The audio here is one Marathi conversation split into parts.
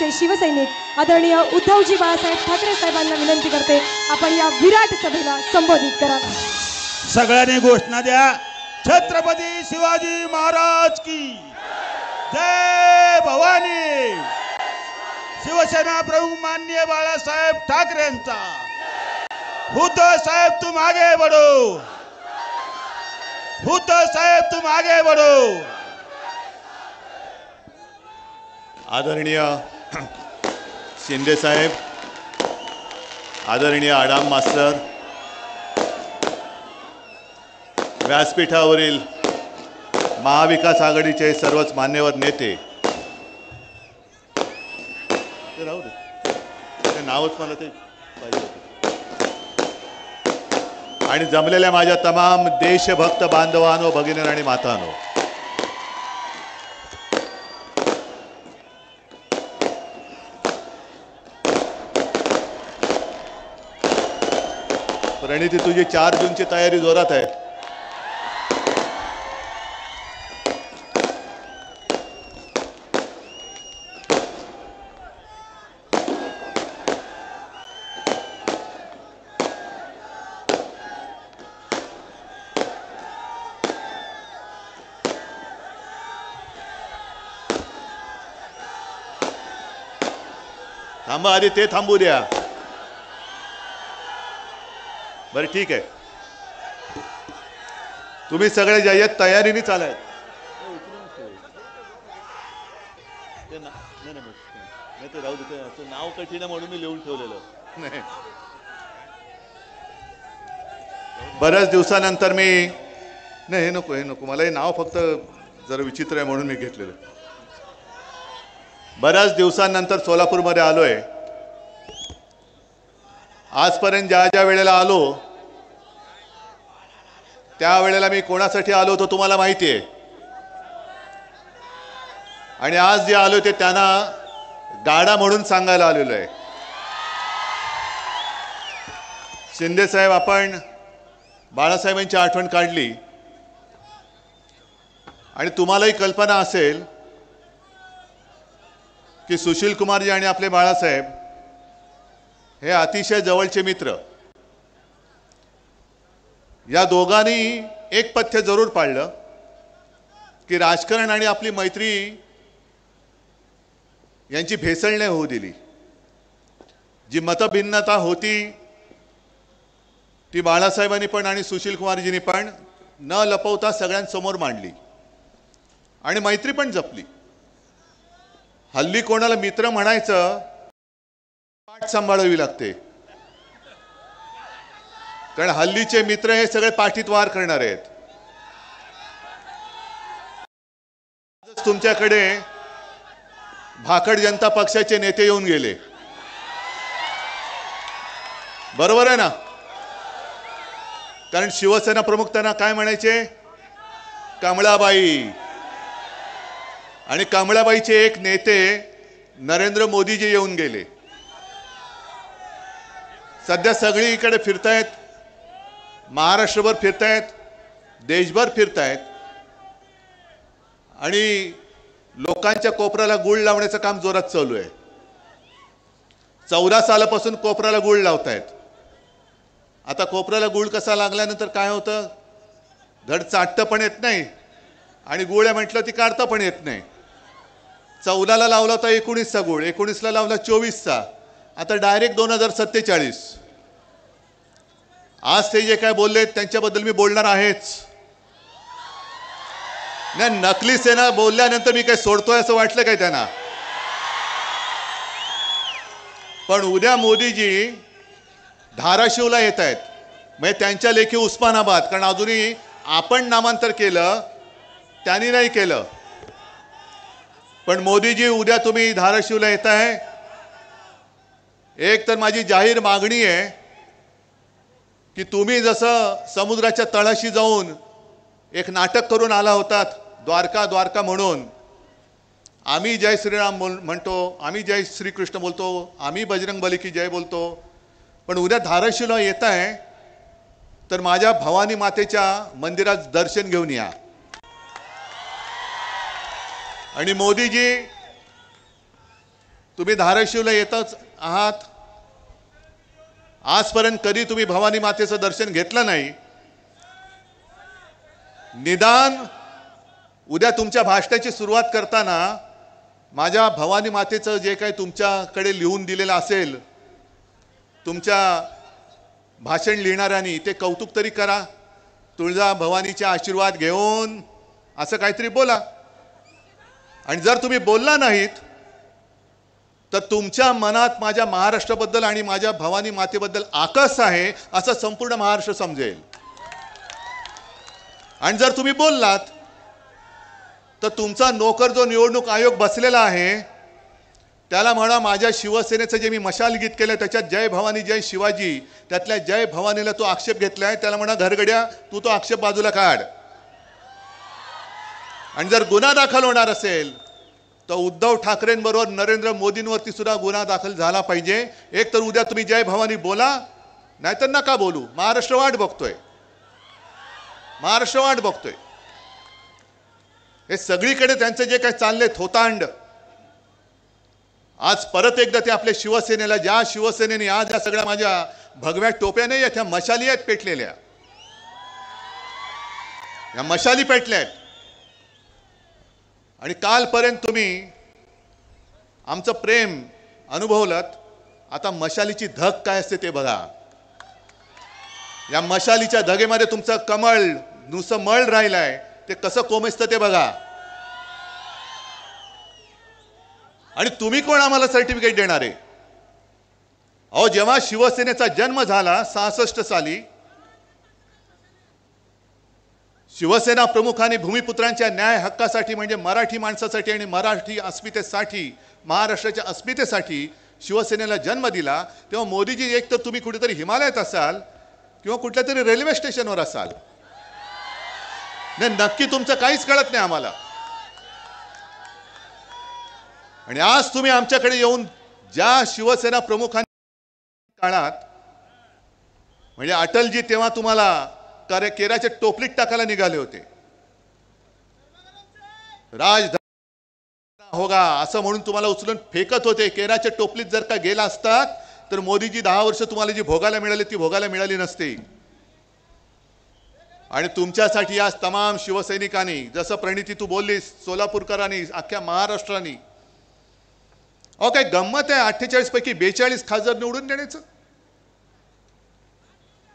आमचे शिवसैनिक आदरणीय उद्धवजी बाळासाहेब ठाकरे साहेबांना विनंती करते, आपण या विराट सभेला संबोधित करा. सगळ्यांनी घोषणा द्या. छत्रपती शिवाजी महाराज की जय भवानी. शिवसेना प्रमुख माननीय बाळासाहेब ठाकरेंचा. उद्धव साहेब तुम आगे बढ़ो. उद्धव साहेब तुम आगे बढ़ो. आदरणीय शिंदे साहेब, आदरणीय आडाम मास्टर, व्यासपीठावरील महाविकास आघाडीचे सर्वच मान्यवर नेते, ते राहू दे, ते नावच मला ते पाहिजे होते, आणि जमलेल्या माझ्या तमाम देशभक्त बांधवांनो, भगिनी आणि मातांनो, प्रणिती तुझी 4 जूनची तयारी जोरात आहे. थांबा, आधी ते थांबू द्या. बरं ठीक आहे, तुम्ही सगळे ज्या तयारीने चालाय. ते राहू दे, नाव कठीण म्हणून मी लिहून ठेवलेलं नाही. बऱ्याच दिवसानंतर मी नाही, हे नको, हे नको मला, हे नाव फक्त जरा विचित्र आहे म्हणून मी घेतलेलं. बऱ्याच दिवसांनंतर सोलापूरमध्ये आलोय. आजपर्यंत ज्या ज्या वेळेला आलो त्यावेळेला मी कोणासाठी आलो होतो तुम्हाला माहिती आहे, आणि आज जे आलो ते त्यांना गाडा म्हणून सांगायला आलेलो आहे. शिंदे साहेब, आपण बाळासाहेबांची आठवण काढली, आणि तुम्हालाही कल्पना असेल की सुशील कुमारजी आणि आपले बाळासाहेब हे अतिशय जवळचे मित्र. या दोघांनी एक पथ्य जरूर पाळलं की राजकारण आणि आपली मैत्री यांची भेसळ नाही होऊ दिली. जी मतभिन्नता होती ती बाळासाहेबांनी पण आणि सुशील कुमारजींनी पण न लपवता सगळ्यांसमोर मांडली, आणि मैत्री पण जपली. हल्ली कोणाला मित्र म्हणायचं पाठ सांभाळावी लागते, कारण हल्लीचे मित्र हे सगळे पाठीत वार करणार आहेत. तुमच्याकडे भाकड जनता पक्षाचे नेते येऊन गेले, बरोबर आहे ना? कारण शिवसेना प्रमुख त्यांना काय म्हणायचे? कमळाबाई. आणि कमळाबाईचे एक नेते नरेंद्र मोदीजी येऊन गेले. सध्या सगळीकडे फिरतायत, महाराष्ट्रभर फिरतायत, देशभर फिरतायत, आणि लोकांच्या कोपऱ्याला गुळ लावण्याचं काम जोरात चालू आहे. 14 सालापासून कोपऱ्याला गुळ लावतायत. आता कोपऱ्याला गुळ कसा लागल्यानंतर काय होतं? धड चाटतं पण येत नाही, आणि गुळ म्हटलं ती काढता पण येत नाही. 14ला लावला होता 19चा गुळ, 19ला लावला 24चा, आता डायरेक्ट 2047. आज ते जे काय बोलले त्यांच्याबद्दल मी बोलणार आहेच. नाही, नकली सेना बोलल्यानंतर मी काय सोडतोय असं वाटलं काय त्यांना? पण उद्या मोदीजी धाराशिवला येत आहेत, म्हणजे त्यांच्या लेखी उस्मानाबाद, कारण अजूनही आपण नामांतर केलं, त्यांनी नाही केलं. पण मोदीजी उद्या तुम्ही धाराशिवला येत आहे. एक तर माझी जाहीर मागणी आहे की तुम्ही जसं समुद्राच्या तळाशी जाऊन एक नाटक करून आला होतात, द्वारका द्वारका म्हणून, आम्ही जय श्रीराम म्हणतो, आम्ही जय श्रीकृष्ण बोलतो, आम्ही बजरंग बली की जय बोलतो, पण उद्या धाराशिवला येत आहे तर माझ्या भवानी मातेच्या मंदिरात दर्शन घेऊन या. आणि मोदीजी तुम्ही धाराशिवला येतच आहात. आजपर्यंत कधी तुम्ही भवानी मातेचं दर्शन घेतलं नाही. निदान उद्या तुमच्या भाषणाची सुरुवात करताना माझ्या भवानी मातेचं जे काही तुमच्याकडे लिहून दिलेलं असेल, तुमच्या भाषण लिहिणाऱ्यांनी ते कौतुक तरी करा. तुळजा भवानीचे आशीर्वाद घेऊन असं काहीतरी बोला. आणि जर तुम्ही बोलला नाहीत तर तुमच्या मनात माझ्या महाराष्ट्राबद्दल आणि माझ्या भवानी मातेबद्दल आकस आहे असं संपूर्ण महाराष्ट्र समजेल. आणि जर तुम्ही बोललात तर तुमचा नोकर जो निवडणूक आयोग बसलेला आहे त्याला म्हणा माझ्या शिवसेनेचं जे मी मशाल गीत केलं त्याच्यात जय भवानी जय शिवाजी, त्यातल्या जय भवानीला तो आक्षेप घेतलाय, त्याला म्हणा घरगड्या तू तो आक्षेप बाजूला काढ. आणि जर गुन्हा दाखल होणार असेल तर उद्धव ठाकरेंबरोबर नरेंद्र मोदींवरती सुद्धा गुन्हा दाखल झाला पाहिजे. एक तर उद्या तुम्ही जय भवानी बोला, नाहीतर नका बोलू. महाराष्ट्र वाट बघतोय, महाराष्ट्र वाट बघतोय. हे सगळीकडे त्यांचे जे काही चालले थोतांड, आज परत एकदा ते आपल्या शिवसेनेला, ज्या शिवसेनेने आज या सगळ्या माझ्या भगव्या टोप्या नाही आहेत, ह्या मशाली आहेत पेटलेल्या, या मशाली पेटल्या आहेत. आणि कालपर्यंत तुम्ही आमचं प्रेम अनुभवलं, आता मशालीची धग काय असते ते बघा. या मशालीच्या धगेमध्ये तुमचं कमळ नुसतं मळ राहिलाय, ते कसं कोमेजतं ते बघा. आणि तुम्ही कोण आम्हाला सर्टिफिकेट देणार आहे? अहो, जेव्हा शिवसेनेचा जन्म झाला 66 साली, शिवसेना प्रमुखांनी भूमिपुत्रांच्या न्याय हक्कासाठी म्हणजे मराठी माणसासाठी आणि मराठी अस्मितेसाठी, महाराष्ट्राच्या अस्मितेसाठी शिवसेनेला जन्म दिला, तेव्हा मोदीजी एक तर तुम्ही कुठेतरी हिमालयात असाल किंवा कुठल्या तरी रेल्वे स्टेशनवर असाल. नाही, नक्की तुमचं काहीच कळत नाही आम्हाला. आणि आज तुम्ही आमच्याकडे येऊन ज्या शिवसेना प्रमुखांनी काळात म्हणजे अटलजी तेव्हा तुम्हाला केराच्या टोपलीत टाकायला निघाले होते, राजधानी होगा असं म्हणून तुम्हाला उचलून फेकत होते. केराच्या टोपलीत जर का गेला असतात तर मोदीजी 10 वर्ष तुम्हाला जी भोगायला मिळाली ती भोगायला मिळाली नसती. आणि तुमच्यासाठी आज तमाम शिवसैनिकांनी, जसं प्रणिती तू बोललीस, सोलापूरकरांनी, अख्ख्या महाराष्ट्राने, अहो काय गंमत आहे 48 पैकी 42 खासदार निवडून देण्याचं.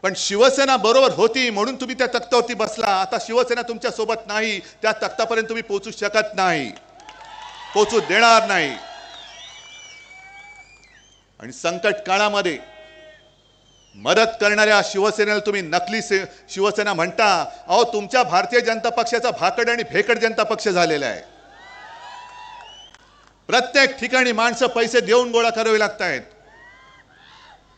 पण शिवसेना बरोबर होती म्हणून तुम्ही त्या तख्तावरती बसला. आता शिवसेना तुमच्या सोबत नाही, त्या तख्तापर्यंत तुम्ही पोहोचू शकत नाही, पोहोचू देणार नाही. आणि संकट काळामध्ये मदत करणाऱ्या शिवसेनेला तुम्ही नकली शिवसेना म्हणता. अहो, तुमच्या भारतीय जनता पक्षाचा भाकड आणि भेकड जनता पक्ष झालेला आहे. प्रत्येक ठिकाणी माणसं पैसे देऊन गोळा करावे लागत आहेत.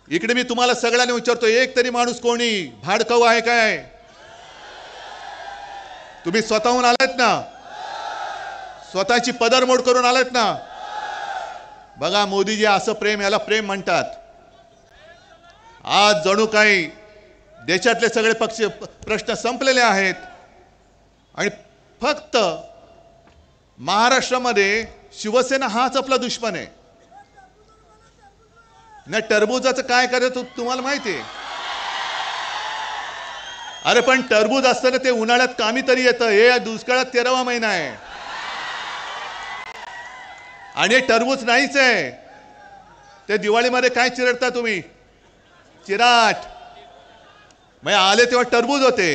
इकडे मी तुम्हाला सगळ्यांना विचारतो, एक तरी माणूस कोणी भाडकाऊ आहे काय? तुम्ही स्वतःहून आलात ना, स्वतःची पदरमोड करून आलात ना. बघा मोदीजी, असं प्रेम, याला प्रेम म्हणतात. आज जणू काही देशातले सगळे पक्ष प्रश्न संपलेले आहेत आणि फक्त महाराष्ट्रामध्ये शिवसेना हाच आपला दुश्मन आहे. नाही, टरबूजाचं काय करायचं तुम्हाला माहिती आहे? अरे पण टरबूज असताना ते उन्हाळ्यात कामी तरी येतं, हे दुष्काळात 13वा महिना आहे. आणि हे टरबूज नाहीच आहे. ते दिवाळीमध्ये काय चिरडता तुम्ही? चिराट. मग आले तेव्हा टरबूज होते,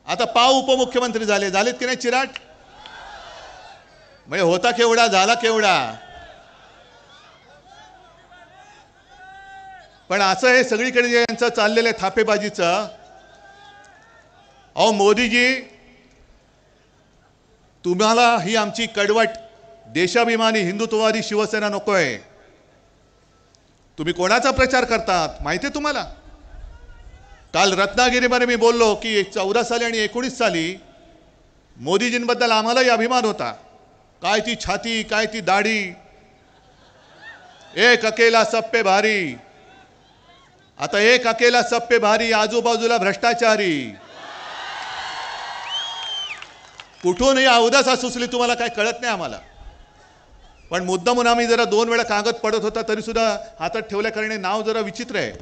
आता पाव उपमुख्यमंत्री झालेत की नाही चिराट? मग होता केवढा, झाला केवढा. पण असं हे सगळीकडे जे यांचं चाललेलं आहे थापेबाजीचं. अहो मोदीजी, तुम्हाला ही आमची कडवट देशाभिमानी हिंदुत्ववादी शिवसेना नकोय. तुम्ही कोणाचा प्रचार करतात माहिती आहे तुम्हाला? काल रत्नागिरीमध्ये मी बोललो की 14 साली आणि 19 साली मोदीजींबद्दल आम्हालाही अभिमान होता. काय ती छाती, काय ती दाढी, एक अकेला सब पे भारी. आता एक अकेला सब पे भारी, आजूबाजूला भ्रष्टाचारी. कुठून ही अवदासा सुचली तुम्हाला काय कळत नाही आम्हाला. पण मुद्दामून आम्ही जरा 2 वेळा कागद पडत होता तरी सुद्धा हातात ठेवल्या कारणे नाव जरा विचित्र आहे.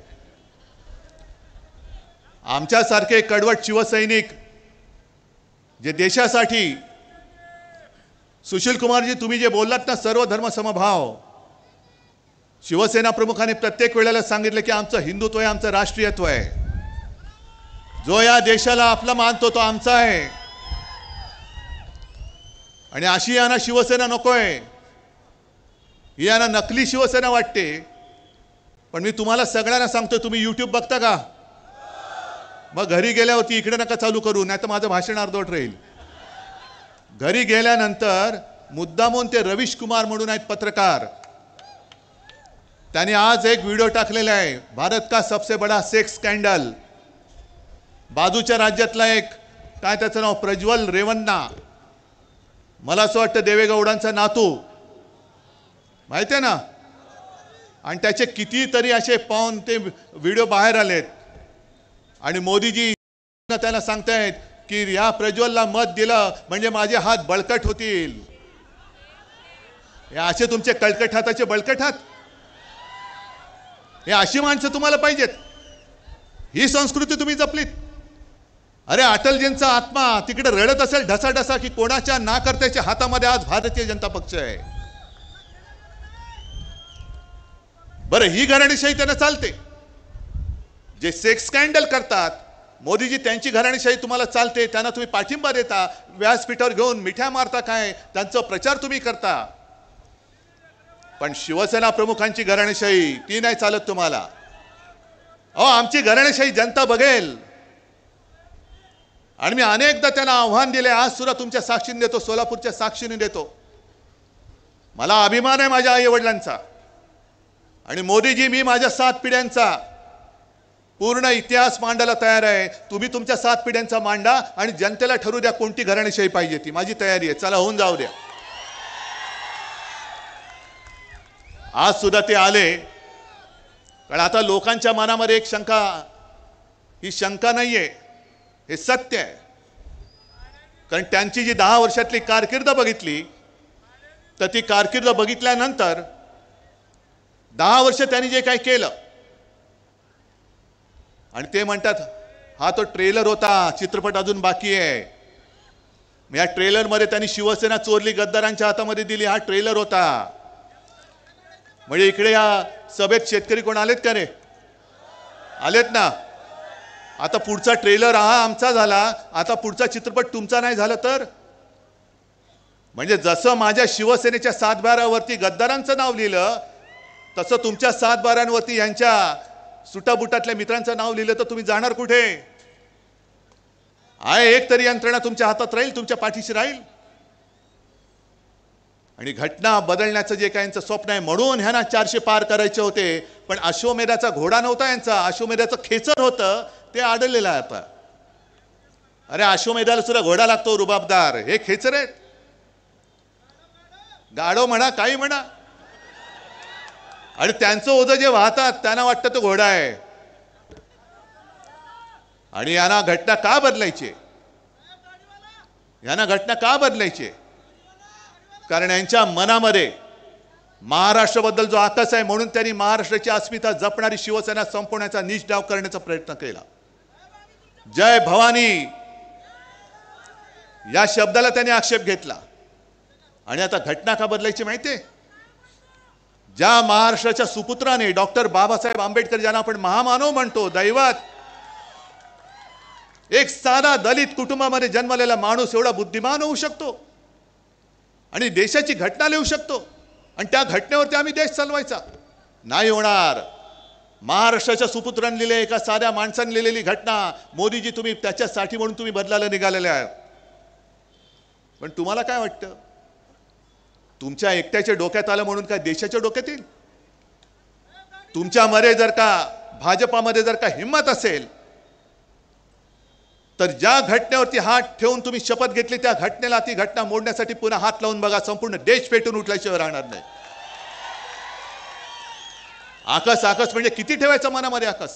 आमच्यासारखे कडवट शिवसैनिक जे देशासाठी, सुशील कुमारजी तुम्ही जे बोललात ना, सर्व धर्म समभाव, शिवसेना प्रमुखांनी प्रत्येक वेळेला सांगितलं की आमचं हिंदुत्व आहे, आमचं राष्ट्रीयत्व आहे. जो या देशाला आपला मानतो तो आमचा आहे. आणि अशी यांना शिवसेना नकोय. ही यांना नकली शिवसेना वाटते. पण मी तुम्हाला सगळ्यांना सांगतो, तुम्ही यूट्यूब बघता का? मग घरी गेल्यावरती इकडे नका चालू करू, नाही तर माझं भाषण अर्धवट राहील. घरी गेल्यानंतर मुद्दामून ते रवीश कुमार म्हणून आहेत पत्रकार, त्यांनी आज एक व्हिडिओ टाकलेला आहे, भारत का सबसे बड़ा सेक्स स्कॅन्डल. बाजूच्या राज्यातला एक काय त्याचं नाव प्रज्वल रेवन्ना, मला असं वाटतं देवेगौडांचा नातू, माहिती आहे ना. आणि त्याचे कितीतरी असे पाहून ते व्हिडिओ बाहेर आलेत. आणि मोदीजी त्याला सांगतायत की या प्रज्वलला मत दिलं म्हणजे माझे हात बळकट होतील. हे असे तुमचे कळकट हाताचे बळकट हात, हे अशी माणसं तुम्हाला पाहिजेत. ही संस्कृती तुम्ही जपलीत. अरे अटलजींचा आत्मा तिकडे रडत असेल ढसाढसा की कोणाच्या नाकर्त्याच्या हातामध्ये आज भारतीय जनता पक्ष आहे. बरं, ही घराणेशाही त्यांना चालते. जे सेक्स स्कॅन्डल करतात मोदीजी, त्यांची घराणेशाही तुम्हाला चालते, त्यांना तुम्ही पाठिंबा देता, व्यासपीठावर घेऊन मिठ्या मारता, काय त्यांचा प्रचार तुम्ही करता. पण शिवसेना प्रमुखांची घराणेशाही ती नाही चालत तुम्हाला. अहो, आमची घराणेशाही जनता बघेल. आणि मी अनेकदा त्यांना आव्हान दिले, आज सुद्धा तुमच्या साक्षीने देतो, सोलापूरच्या साक्षीने देतो. मला अभिमान आहे माझ्या आई वडिलांचा. आणि मोदीजी, मी माझ्या 7 पिढ्यांचा पूर्ण इतिहास मांडायला तयार आहे. तुम्ही तुमच्या 7 पिढ्यांचा मांडा आणि जनतेला ठरवू द्या कोणती घराणेशाही पाहिजे ती. माझी तयारी आहे, चला होऊन जाऊ द्या. आज सुद्धा ते आले. कारण आता लोकांच्या मनामध्ये एक शंका, ही शंका नाहीये, हे सत्य आहे. कारण त्यांची जी 10 वर्षातली कारकीर्द बघितली, तर ती कारकीर्द बघितल्यानंतर 10 वर्ष त्यांनी जे काही केलं, आणि ते म्हणतात हा तो ट्रेलर होता, चित्रपट अजून बाकी आहे. या ट्रेलरमध्ये त्यांनी शिवसेना चोरली, गद्दारांच्या हातामध्ये दिली, हा ट्रेलर होता. म्हणजे इकडे या सभेत शेतकरी कोण आलेत का रे? आलेत ना. आता पुढचा ट्रेलर हा आमचा झाला, आता पुढचा चित्रपट तुमचा नाही झाला तर? म्हणजे जसं माझ्या शिवसेनेच्या 7/12वरती गद्दारांचं नाव लिहिलं, तसं तुमच्या 7/12वरती यांच्या सुटाबुटातल्या मित्रांचं नाव लिहिलं तर तुम्ही जाणार कुठे? आहे एक तरी यंत्रणा तुमच्या हातात राहील, तुमच्या पाठीशी राहील. आणि घटना बदलण्याचं जे काही यांचं स्वप्न आहे, म्हणून ह्यांना 400 पार करायचे होते. पण अश्वमेधाचा घोडा नव्हता यांचा, अश्वमेधाचं खेचर होतं, ते आढळलेलं आहे आता. अरे अश्वमेधाला सुद्धा घोडा लागतो रुबाबदार, हे खेचर आहेत. गाढव म्हणा, काही म्हणा. आणि त्यांचं ओझं जे वाहतात त्यांना वाटतं तो घोडा आहे. आणि यांना घटना का बदलायची? यांना घटना का बदलायची? कारण यांच्या मनामध्ये महाराष्ट्राबद्दल जो आकस आहे, म्हणून त्यांनी महाराष्ट्राची अस्मिता जपणारी शिवसेना संपवण्याचा नीच डाव करण्याचा प्रयत्न केला. जय भवानी या शब्दाला त्यांनी आक्षेप घेतला. आणि आता घटना का बदलायची माहितीये? ज्या महाराष्ट्राच्या सुपुत्राने डॉक्टर बाबासाहेब आंबेडकर, ज्यांना आपण महामानव म्हणतो, दैवत, एक साधा दलित कुटुंबामध्ये जन्मलेला माणूस एवढा बुद्धिमान होऊ शकतो आणि देशाची घटना लिहू शकतो, आणि त्या घटनेवरती आम्ही देश चालवायचा? नाही होणार. महाराष्ट्राच्या सुपुत्रांनी लिहिले, एका साध्या माणसाने लिहिलेली घटना, मोदीजी तुम्ही त्याच्यासाठी म्हणून तुम्ही बदलायला निघालेले आहात. पण तुम्हाला काय वाटतं? तुमच्या एकट्याच्या डोक्यात आलं म्हणून काय देशाच्या डोक्यात येईल? तुमच्यामध्ये जर का, भाजपामध्ये जर का हिंमत असेल, तर ज्या घटनेवरती हात ठेवून तुम्ही शपथ घेतली, त्या घटनेला, ती घटना मोडण्यासाठी पुन्हा हात लावून बघा. संपूर्ण देश पेटून उठल्याशिवाय राहणार नाही. आकस आकस म्हणजे किती ठेवायचं मनामध्ये आकस?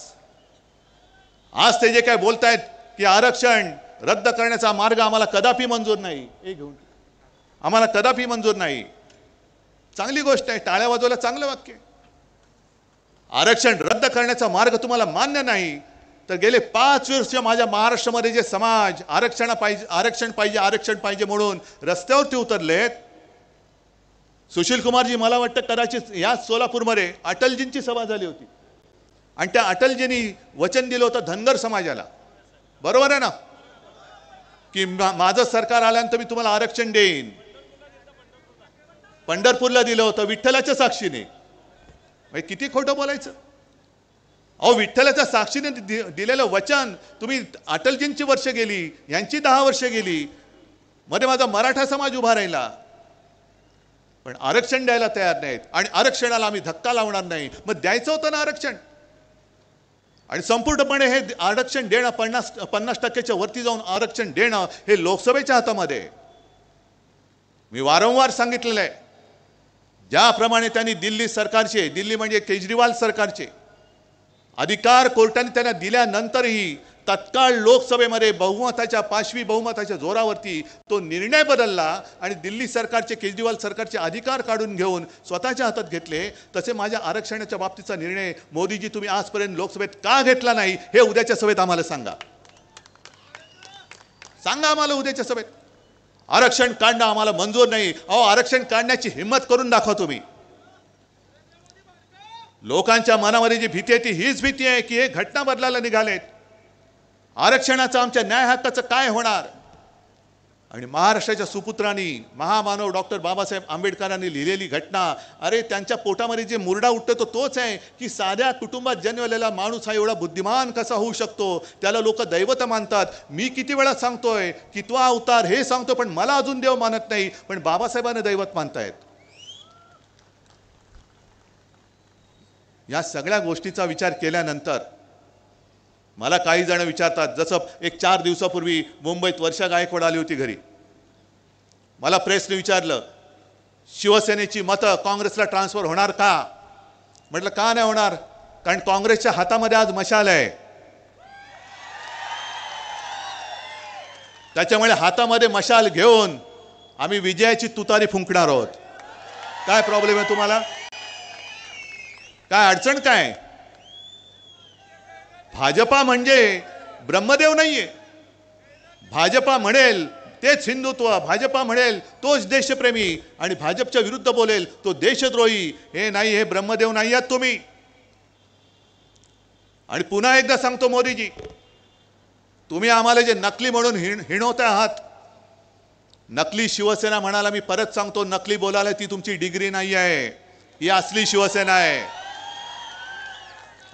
आज ते जे काय बोलतायत की आरक्षण रद्द करण्याचा मार्ग आम्हाला कदापि मंजूर नाही, हे घेऊन आम्हाला कदापि मंजूर नाही. चांगली गोष्ट आहे, टाळ्या वाजवायला चांगलं वाक्य आहे. आरक्षण रद्द करण्याचा मार्ग तुम्हाला मान्य नाही तर गेले 5 वर्ष माझ्या महाराष्ट्रामध्ये जे समाज आरक्षण पाहिजे म्हणून रस्त्यावरती उतरलेत. सुशील कुमारजी, मला वाटतं कदाचित या सोलापूरमध्ये अटलजींची सभा झाली होती आणि त्या अटलजींनी वचन दिलं होतं धनगर समाजाला, बरोबर आहे ना, की माझं सरकार आल्यानंतर मी तुम्हाला आरक्षण देईन. पंढरपूरला दिलं होतं विठ्ठलाच्या साक्षीने. किती खोटं बोलायचं. अहो, विठ्ठलाच्या साक्षीने दिलेलं वचन तुम्ही, अटलजींची वर्ष गेली, यांची 10 वर्ष गेली, मध्ये माझा मराठा समाज उभा राहिला, पण आरक्षण द्यायला तयार नाहीत. आणि आरक्षणाला आम्ही धक्का लावणार नाही. मग द्यायचं होतं ना आरक्षण. आणि संपूर्णपणे हे आरक्षण देणं 50% वरती जाऊन आरक्षण देणं हे लोकसभेच्या हातामध्ये. मी वारंवार सांगितलेलं आहे, ज्याप्रमाणे त्यांनी दिल्ली म्हणजे केजरीवाल सरकारचे अधिकार कोर्टाने त्यांना दिल्यानंतरही तत्काळ लोकसभेमध्ये पाशवी बहुमताच्या जोरावरती तो निर्णय बदलला आणि दिल्ली सरकारचे, केजरीवाल सरकारचे अधिकार काढून घेऊन स्वतःच्या हातात घेतले. तसे माझ्या आरक्षणाच्या बाबतीचा निर्णय मोदीजी तुम्ही आजपर्यंत लोकसभेत का घेतला नाही हे उद्याच्या सभेत आम्हाला सांगा. आम्हाला उद्याच्या सभेत. आरक्षण काढणं आम्हाला मंजूर नाही. अहो, आरक्षण काढण्याची हिंमत करून दाखवा तुम्ही. लोकांच्या मनामध्ये जी भीती आहे ती हीच भीती आहे की हे घटना बदलायला निघालेत. आरक्षणाचं, आमच्या न्याय हक्काचं काय होणार. आणि महाराष्ट्राच्या सुपुत्रांनी, महामानव डॉक्टर बाबासाहेब आंबेडकरांनी लिहिलेली घटना, अरे त्यांच्या पोटामध्ये जे मुरडा उठतो तोच आहे की साध्या कुटुंबात जन्मलेला माणूस हा एवढा बुद्धिमान कसा होऊ शकतो. त्याला लोक दैवत मानतात. मी किती वेळा सांगतोय की तो अवतार हे सांगतो, पण मला अजून देव मानत नाही, पण बाबासाहेबांना दैवत मानतायत. या सगळ्या गोष्टीचा विचार केल्यानंतर मला काही जण विचारतात, जसं एक 4 दिवसापूर्वी मुंबईत वर्षा गायकवाड आली होती घरी. मला प्रेसने विचारलं, शिवसेनेची मतं काँग्रेसला ट्रान्सफर होणार का. म्हटलं का नाही होणार, कारण काँग्रेसच्या हातामध्ये आज मशाल आहे. त्याच्यामुळे हातामध्ये मशाल घेऊन आम्ही विजयाची तुतारी फुंकणार आहोत. काय प्रॉब्लेम आहे तुम्हाला, काय अडचण काय. भाजपा म्हणजे ब्रह्मदेव नाहीये. भाजपा म्हणेल तेच हिंदुत्व, भाजपा म्हणेल तोच देशप्रेमी, आणि भाजपच्या विरुद्ध बोलेल तो देशद्रोही. हे नाही, हे ब्रह्मदेव नाही आहात तुम्ही. आणि पुन्हा एकदा सांगतो मोदीजी, तुम्ही आम्हाला जे नकली म्हणून हिणवत आहात, नकली शिवसेना म्हणाला, मी परत सांगतो, नकली बोलायला ती तुमची डिग्री नाही आहे, ही असली शिवसेना आहे.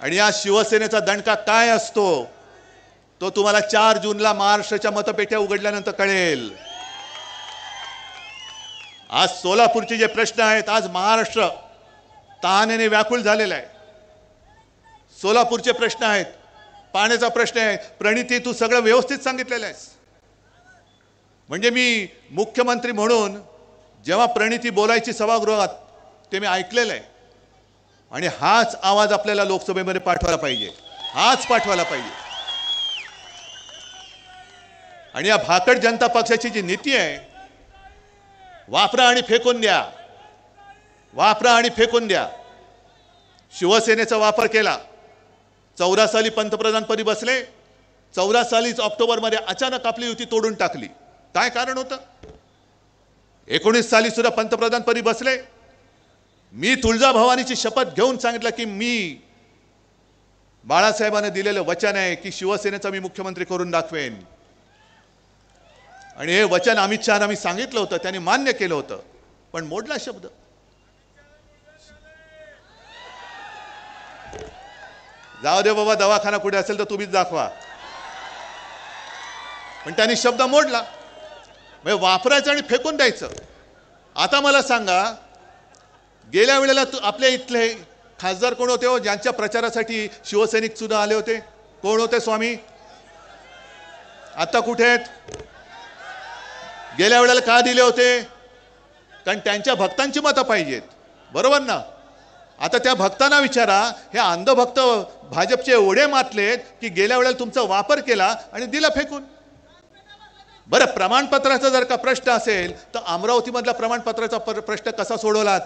आणि या शिवसेनेचा दणका काय असतो तो तुम्हाला 4 जूनला महाराष्ट्राच्या मतपेट्या उघडल्यानंतर कळेल. आज सोलापूरचे जे प्रश्न आहेत, आज महाराष्ट्र तहानेने व्याकुळ झालेला आहे. सोलापूरचे प्रश्न आहेत, पाण्याचा प्रश्न आहे. प्रणिती, तू सगळं व्यवस्थित सांगितलेलं आहेस. म्हणजे मी मुख्यमंत्री म्हणून जेव्हा प्रणिती बोलायची सभागृहात ते मी ऐकलेलं आहे. आणि हाच आवाज आपल्याला लोकसभेमध्ये पाठवायला पाहिजे, हाच पाठवायला पाहिजे. आणि या भाकड जनता पक्षाची जी नीती आहे, वापरा आणि फेकून द्या, वापरा आणि फेकून द्या. शिवसेनेचा वापर केला. 14 साली पंतप्रधानपदी बसले. 14 सालीच ऑक्टोबरमध्ये अचानक आपली युती तोडून टाकली. काय कारण होतं. 19 साली सुद्धा पंतप्रधानपदी बसले. मी तुळजाभवानीची शपथ घेऊन सांगितलं की मी बाळासाहेबांना दिलेलं वचन आहे की शिवसेनेचा मी मुख्यमंत्री करून दाखवेन. आणि हे वचन अमित शहाना मी सांगितलं होतं, त्यांनी मान्य केलं होतं, पण मोडला शब्द. जाऊ दे बाबा, दवाखाना कुठे असेल तर तुम्हीच दाखवा. पण त्यांनी शब्द मोडला. म्हणजे वापरायचं आणि फेकून द्यायचं. आता मला सांगा, गेल्या वेळेला आपल्या इथले खासदार कोण होते हो, ज्यांच्या प्रचारासाठी शिवसैनिक सुद्धा आले होते? कोण होते स्वामी? आता कुठे आहेत? गेल्या वेळेला का दिले होते? कारण त्यांच्या भक्तांची मतं पाहिजेत, बरोबर ना. आता त्या भक्तांना विचारा, हे अंधभक्त भाजपचे एवढे मातलेत की गेल्या वेळेला तुमचा वापर केला आणि दिला फेकून. बरं, प्रमाणपत्राचा जर का प्रश्न असेल तर अमरावतीमधला प्रमाणपत्राचा प्रश्न कसा सोडवलात?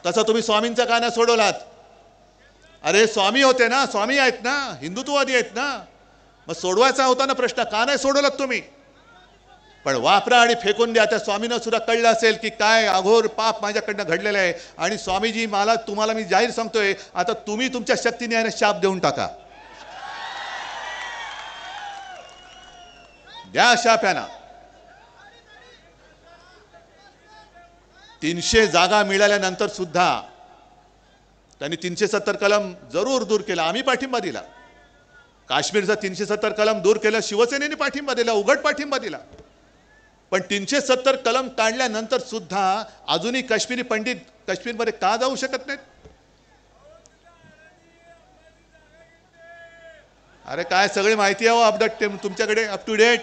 तसं तुम्ही स्वामींचा का नाही सोडवलात? अरे स्वामी होते ना, स्वामी आहेत ना, हिंदुत्ववादी आहेत ना, मग सोडवायचा होता ना प्रश्न, का नाही सोडवलात तुम्ही? पण वापरा आणि फेकून द्या. त्या स्वामींना सुद्धा कळलं असेल की काय अघोर पाप माझ्याकडनं घडलेलं आहे. आणि स्वामीजी तुम्हाला मी जाहीर सांगतोय, आता तुम्ही तुमच्या शक्तीने याने शाप देऊन टाका. द्या शाप यांना. 300 जागा मिळाल्यानंतर सुद्धा त्यांनी 370 कलम जरूर दूर केला. आम्ही पाठिंबा दिला. काश्मीरचा 370 कलम दूर केलं, शिवसेनेने पाठिंबा दिला, उघड पाठिंबा दिला. पण 370 कलम काढल्यानंतर सुद्धा अजूनही काश्मीरी पंडित काश्मीरमध्ये का जाऊ शकत नाहीत? अरे काय सगळी माहिती आहे अपडेट तुमच्याकडे, अप टू डेट.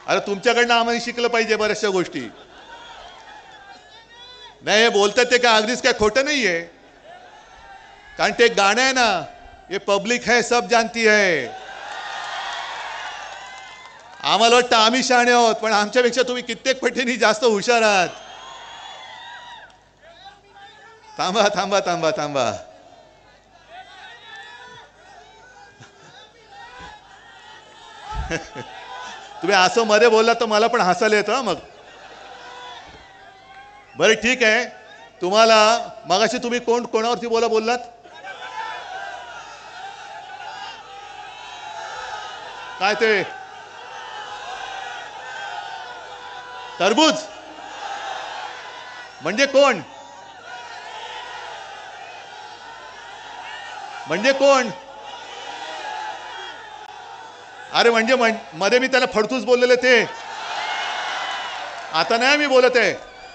अरे तुमच्याकडनं आम्हाला शिकलं पाहिजे बऱ्याचशा गोष्टी. नाही हे बोलतात ते काय अगदीच काय खोटं नाहीये. कारण ते गाणं आहे ना, ये पब्लिक है सब जानती है. आम्हाला वाटतं आम्ही शहाणे आहोत, पण आमच्यापेक्षा तुम्ही कित्येक पटीने जास्त हुशार आहात. थांबा थांबा थांबा थांबा. तुम्ही असं मध्ये बोललात तर मला पण हसायला येतं. मग बरं ठीक आहे. तुम्हाला मगाशी तुम्ही कोणावरती बोललात? काय ते टरबूज म्हणजे कोण? म्हणजे कोण? अरे म्हणजे मध्ये मी त्याला फडतूस बोललेले ते. आता नाही मी बोलत आहे,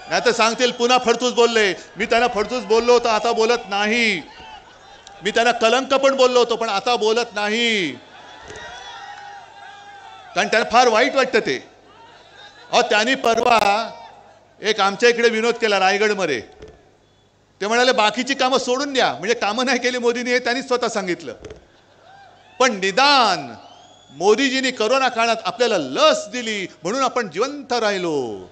नाही तर सांगतील पुन्हा फडतूस बोलले. मी त्यांना फडतूस बोललो होतो, आता बोलत नाही. मी त्यांना कलंक पण बोललो होतो, पण आता बोलत नाही. कारण त्यांना फार वाईट वाटतं ते. त्यांनी परवा एक आमच्या इकडे विनोद केला रायगडमध्ये. ते म्हणाले बाकीची कामं सोडून द्या, म्हणजे कामं नाही केली मोदींनी, हे त्यांनी स्वतः सांगितलं. पण निदान मोदीजींनी करोना काळात आपल्याला लस दिली म्हणून आपण जिवंत राहिलो.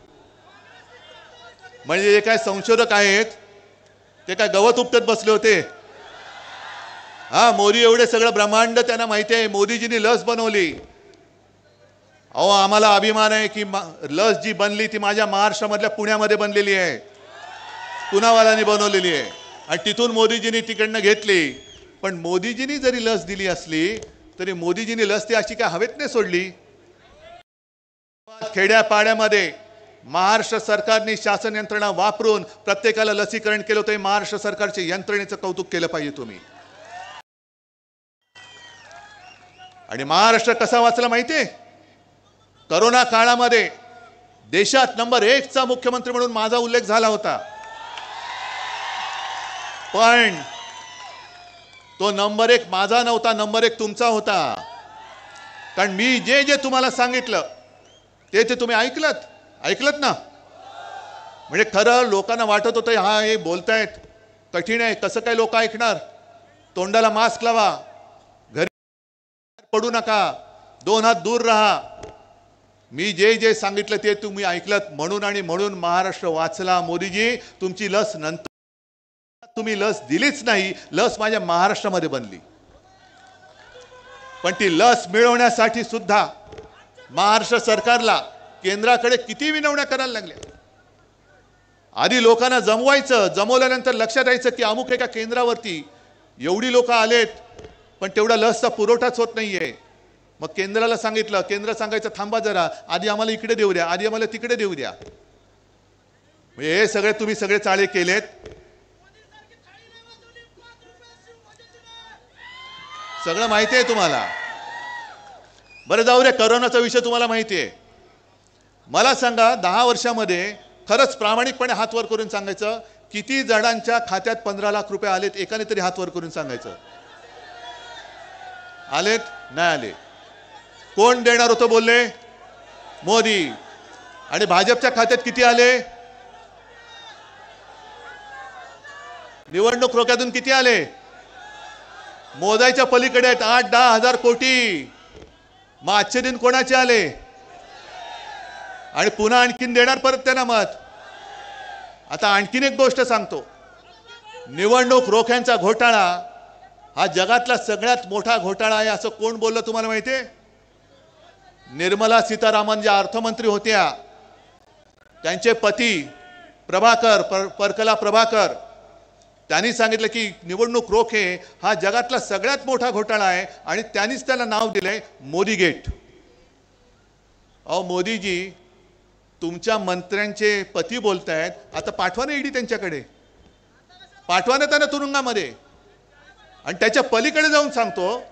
म्हणजे जे काय संशोधक आहेत ते काय गवत उपटत बसले होते? मोदी एवढे सगळं ब्रह्मांड त्यांना माहिती आहे. मोदीजींनी लस बनवली. आम्हाला अभिमान आहे की लस जी बनली ती माझ्या महाराष्ट्रामधल्या पुण्यामध्ये बनलेली आहे, पुनावाल्यांनी बनवलेली आहे. आणि तिथून मोदीजींनी तिकडनं घेतली. पण मोदीजींनी जरी लस दिली असली तरी मोदीजींनी लस ती अशी काय हवेत नाही सोडली. खेड्यापाड्यामध्ये महाराष्ट्र सरकारने शासन यंत्रणा वापरून प्रत्येकाला लसीकरण केलं होतं. महाराष्ट्र सरकारच्या यंत्रणेचं कौतुक केलं पाहिजे तुम्ही. आणि महाराष्ट्र कसा वाचला माहितीये? करोना काळामध्ये देशात नंबर 1चा मुख्यमंत्री म्हणून माझा उल्लेख झाला होता. पण तो नंबर 1 माझा नव्हता, नंबर 1 तुमचा होता. कारण मी जे जे तुम्हाला सांगितलं ते तुम्ही ऐकलत ना. म्हणजे खरं लोकांना वाटत होतं हे बोलतायत कठीण आहे, कसं काय लोक ऐकणार. तोंडाला मास्क लावा, घरी पडू नका, 2 हात दूर राहा. मी जे जे सांगितलं ते तुम्ही ऐकलत म्हणून आणि म्हणून महाराष्ट्र वाचला. मोदीजी तुमची लस नंतर तुम्ही लस दिलीच नाही. लस माझ्या महाराष्ट्रामध्ये बनली. पण ती लस मिळवण्यासाठी सुद्धा महाराष्ट्र सरकारला केंद्राकडे किती विनवण्या करायला लागल्या. आधी लोकांना जमवायचं, जमवल्यानंतर लक्षात यायचं की अमुक एका केंद्रावरती एवढी लोक आलेत पण तेवढा लसचा पुरवठाच होत नाहीये. मग केंद्राला सांगितलं, केंद्र सांगायचं थांबा जरा, आधी आम्हाला इकडे देऊ द्या, आधी आम्हाला तिकडे देऊ द्या. हे सगळे तुम्ही सगळे चाळे केलेत. सगळं माहिती आहे तुम्हाला. बरं जाऊ रे, करोनाचा विषय तुम्हाला माहिती आहे. मला सांगा 10 वर्षामध्ये खरंच प्रामाणिकपणे हात वर करून सांगायचं किती जणांच्या खात्यात 15 लाख रुपये आलेत? एकाने तरी हात वर करून सांगायचं. आलेत? नाही आले. कोण देणार होतं बोलले? मोदी. आणि भाजपच्या खात्यात किती आले? निवडणूक रोख्यातून किती आले? मोजायच्या पलीकडे आहेत, 8-10 हजार कोटी. मग आजचे दिन कोणाचे आले? आणि पुन्हा आणखीन देणार परत त्यांना मत. आता आणखीन एक गोष्ट सांगतो, निवडणूक रोख्यांचा घोटाळा हा जगातला सगळ्यात मोठा घोटाळा आहे असं कोण बोललं तुम्हाला माहिती आहे? निर्मला सीतारामन ज्या अर्थमंत्री होत्या त्यांचे पती परकला प्रभाकर त्यांनी सांगितलं की निवडणूक रोखे हा जगातला सगळ्यात मोठा घोटाळा आहे आणि त्यांनीच त्याला नाव दिलंय मोदी गेट. अहो मोदीजी, तुमच्या मंत्र्यांचे पती बोलतायत, आता पाठवा ना ईडी त्यांच्याकडे, पाठवा ना त्यांना तुरुंगामध्ये. आणि त्याच्या पलीकडे जाऊन सांगतो,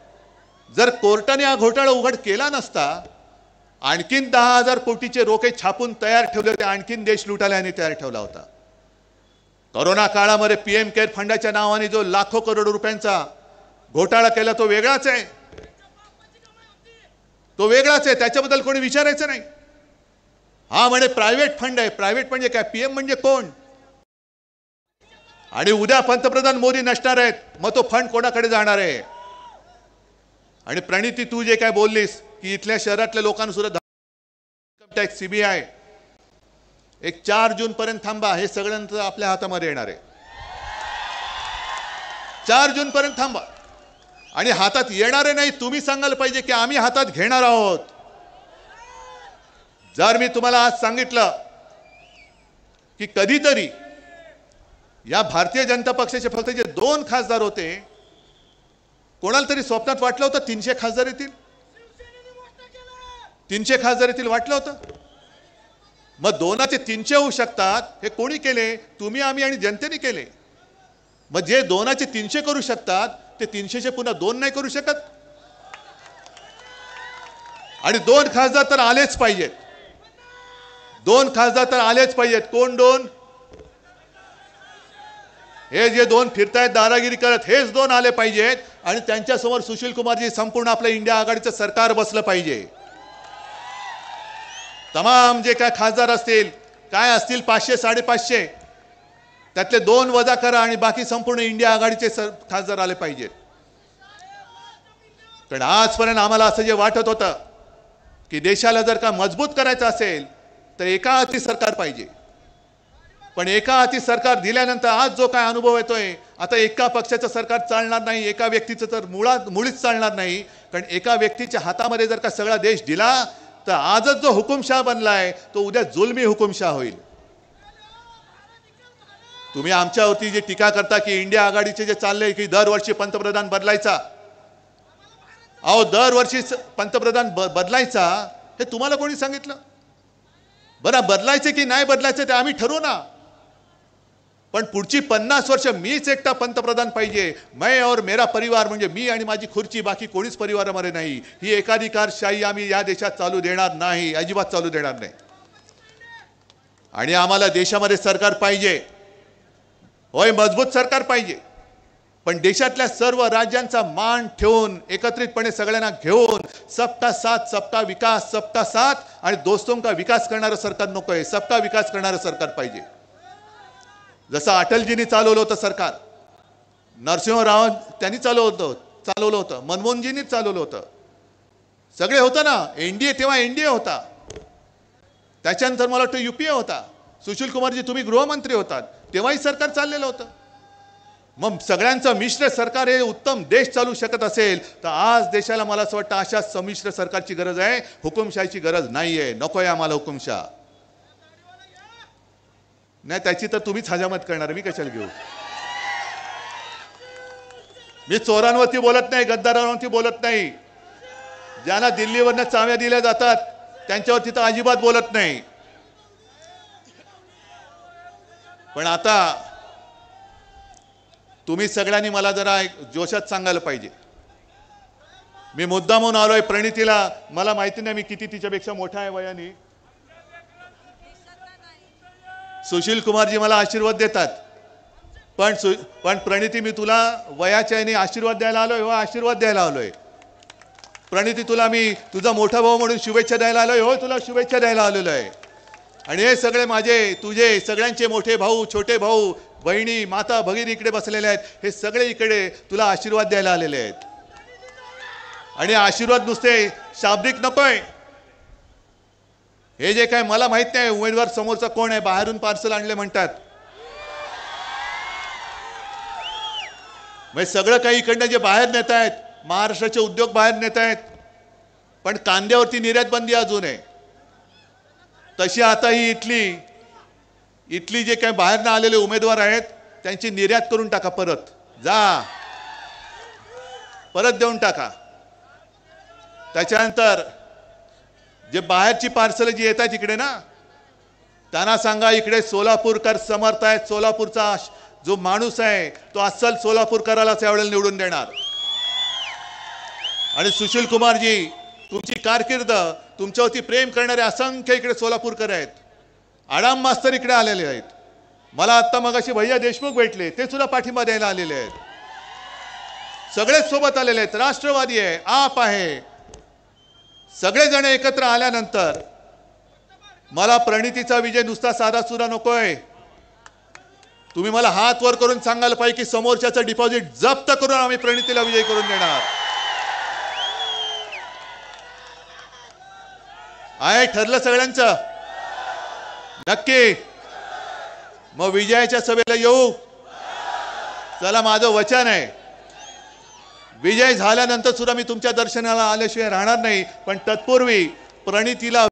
जर कोर्टाने हा घोटाळा उघड केला नसता, आणखीन 10,000 कोटीचे रोखे छापून तयार ठेवले होते, आणखीन देश लुटायला यांनी तयार ठेवला होता. कोरोना काळामध्ये पीएम केअर फंडाच्या नावाने जो लाखो करोड रुपयांचा घोटाळा केला तो वेगळाच आहे, तो वेगळाच आहे, त्याच्याबद्दल कोणी विचारायचं नाही. हा म्हणे प्रायव्हेट फंड आहे. प्रायव्हेट म्हणजे काय? पीएम म्हणजे कोण? आणि उद्या पंतप्रधान मोदी नसणार आहेत, मग तो फंड कोणाकडे जाणार आहे? आणि प्रणिती, तू जे काय बोललीस की इथल्या शहरातल्या लोकांना सुद्धा इन्कम टॅक्स, सीबीआय, एक 4 जून पर्यंत थांबा, हे सगळ्यांचं आपल्या हातामध्ये येणार आहे. 4 जून पर्यंत थांबा. आणि हातात येणारे नाही, तुम्ही सांगायला पाहिजे की आम्ही हातात घेणार आहोत. जर मी तुम्हाला आज सांगितलं की कधीतरी या भारतीय जनता पक्षाचे फक्त जे 2 खासदार होते, कोणाला तरी स्वप्नात वाटलं होतं 300 खासदार येतील, 300 खासदार येतील वाटलं होतं? मग 2चे 300 होऊ शकतात, हे कोणी केले? तुम्ही, आम्ही आणि जनतेने केले. मग जे 2चे 300 करू शकतात ते 300चे पुन्हा 2 नाही करू शकत? आणि 2 खासदार तर आलेच पाहिजेत, 2 खासदार तर आलेच पाहिजेत. कोण 2? हे जे 2 फिरतायत दादागिरी करत, हेच 2 आले पाहिजेत. आणि त्यांच्यासमोर सुशील कुमारजी, संपूर्ण आपलं इंडिया आघाडीचं सरकार बसलं पाहिजे. तमाम जे काय खासदार असतील, काय असतील 500 550, त्यातले 2 वजा करा आणि बाकी संपूर्ण इंडिया आघाडीचे खासदार आले पाहिजेत. कारण आजपर्यंत आम्हाला असं जे वाटत होतं की देशाला जर का मजबूत करायचं असेल तर एका हाती सरकार पाहिजे. पण एका हाती सरकार दिल्यानंतर आज जो काय अनुभव येतोय, आता एका पक्षाचं सरकार चालणार नाही, एका व्यक्तीचं तर मुळीच चालणार नाही. कारण एका व्यक्तीच्या हातामध्ये जर का सगळा देश दिला तर आजच जो हुकुमशाह बनलाय तो उद्या जुलमी हुकुमशाह होईल. तुम्ही आमच्यावरती जे टीका करता की इंडिया आघाडीचे जे चाललंय की दरवर्षी पंतप्रधान बदलायचा, अहो दरवर्षी पंतप्रधान बदलायचा, हे तुम्हाला कोणी सांगितलं? बरं, बदलायचे की नाही बदलायचे ते आम्ही ठरवू ना, पण पुढची 50 वर्ष मीच एकटा पंतप्रधान पाहिजे, मैं और मेरा परिवार, म्हणजे मी आणि माझी खुर्ची, बाकी कोणीच परिवारामध्ये नाही. ही एकाधिकारशाही आम्ही या देशात चालू देणार नाही, अजिबात चालू देणार नाही. आणि आम्हाला देशामध्ये सरकार पाहिजे, होय मजबूत सरकार पाहिजे, पण देशातल्या सर्व राज्यांचा मान ठेवून एकत्रितपणे सगळ्यांना घेऊन सबका साथ सबका विकास, सबका साथ आणि दोस्तों का विकास करणारं सरकार नको आहे, सबका विकास करणारं सरकार पाहिजे. जसं अटलजींनी चालवलं होतं सरकार, नरसिंहराव त्यांनी चालवलं होतं, मनमोहनजींनी चालवलं होतं, सगळे होतं ना. एनडीए, तेव्हा एनडीए होता, त्याच्यानंतर मला वाटतं यूपीए होता. सुशील कुमारजी तुम्ही गृहमंत्री होतात, तेव्हाही सरकार चाललेलं होतं. मग सगळ्यांचं मिश्र सरकार हे उत्तम देश चालू शकत असेल तर आज देशाला मला असं वाटतं अशा संमिश्र सरकारची गरज आहे, हुकुमशाहीची गरज नाहीये. नकोय आम्हाला हुकुमशाह. नाही त्याची तर तुम्हीच हजामत करणार, मी कशाला घेऊ? मी चोरांवरती बोलत नाही, गद्दारांवरती बोलत नाही, ज्यांना दिल्लीवरनं चाव्या दिल्या जातात त्यांच्यावरती तर अजिबात बोलत नाही. पण आता तुम्ही सगळ्यांनी मला जरा जोशात सांगायला पाहिजे. मी मुद्दाम म्हणून आलोय प्रणितीला, मला माहिती नाही मी किती तिच्यापेक्षा मोठा आहे वयाने. सुशील कुमारजी मला आशीर्वाद देतात, पण प्रणिती मी तुला वयाच्या याने आशीर्वाद द्यायला आलोय, हो आशीर्वाद द्यायला आलोय. प्रणिती तुला मी तुझा मोठा भाऊ म्हणून शुभेच्छा द्यायला आलोय, हो तुला शुभेच्छा द्यायला आलेलो आहे. आणि हे सगळे माझे तुझे सगळ्यांचे मोठे भाऊ, छोटे भाऊ, बहिणी, माता भगिनी इकडे बसलेले आहेत, हे सगळे इकडे तुला आशीर्वाद द्यायला आलेले आहेत. आणि आशीर्वाद नुसते शाब्दिक नकोय. हे जे काय मला माहित नाही उमेदवार समोरचा कोण आहे, बाहेरून पार्सल आणले म्हणतात, म्हणजे सगळं काही इकडनं जे बाहेर नेत आहेत, महाराष्ट्राचे उद्योग बाहेर नेत आहेत, पण कांद्यावरती निर्यात बंदी अजून आहे. तशी आता ही इथली जे काही बाहेरनं आलेले उमेदवार आहेत त्यांची निर्यात करून टाका, परत देऊन टाका. त्याच्यानंतर जे बाहेरची पार्सल जी येत आहेत इकडे ना, त्यांना सांगा इकडे सोलापूरकर समर्थ आहेत. सोलापूरचा जो माणूस आहे तो अस्सल सोलापूरकरालाच यावेळेला निवडून देणार. आणि सुशील कुमारजी, तुमची कारकीर्द, तुमच्यावरती प्रेम करणारे असंख्य इकडे सोलापूरकर आहेत. आडाम मास्तर इकडे आलेले आहेत. मला आत्ता मगाशी भैया देशमुख भेटले, ते सुद्धा पाठिंबा द्यायला आलेले आहेत. सगळेच सोबत आलेले आहेत. राष्ट्रवादी आहे, आप आहे, सगळेजण एकत्र आल्यानंतर मला प्रणितीचा विजय नुसता साधा सुद्धा नकोय. तुम्ही मला हात वर करून सांगायला पाहिजे की समोरच्याचं डिपॉझिट जप्त करून आम्ही प्रणितीला विजय करून देणार. आहे ठरलं सगळ्यांचं? नक्की. मग विजयाच्या सभेला येऊ. चला, माझं वचन आहे, विजय झाल्यानंतर सुद्धा मी तुमच्या दर्शनाला आल्याशिवाय राहणार नाही. पण तत्पूर्वी प्रणितीला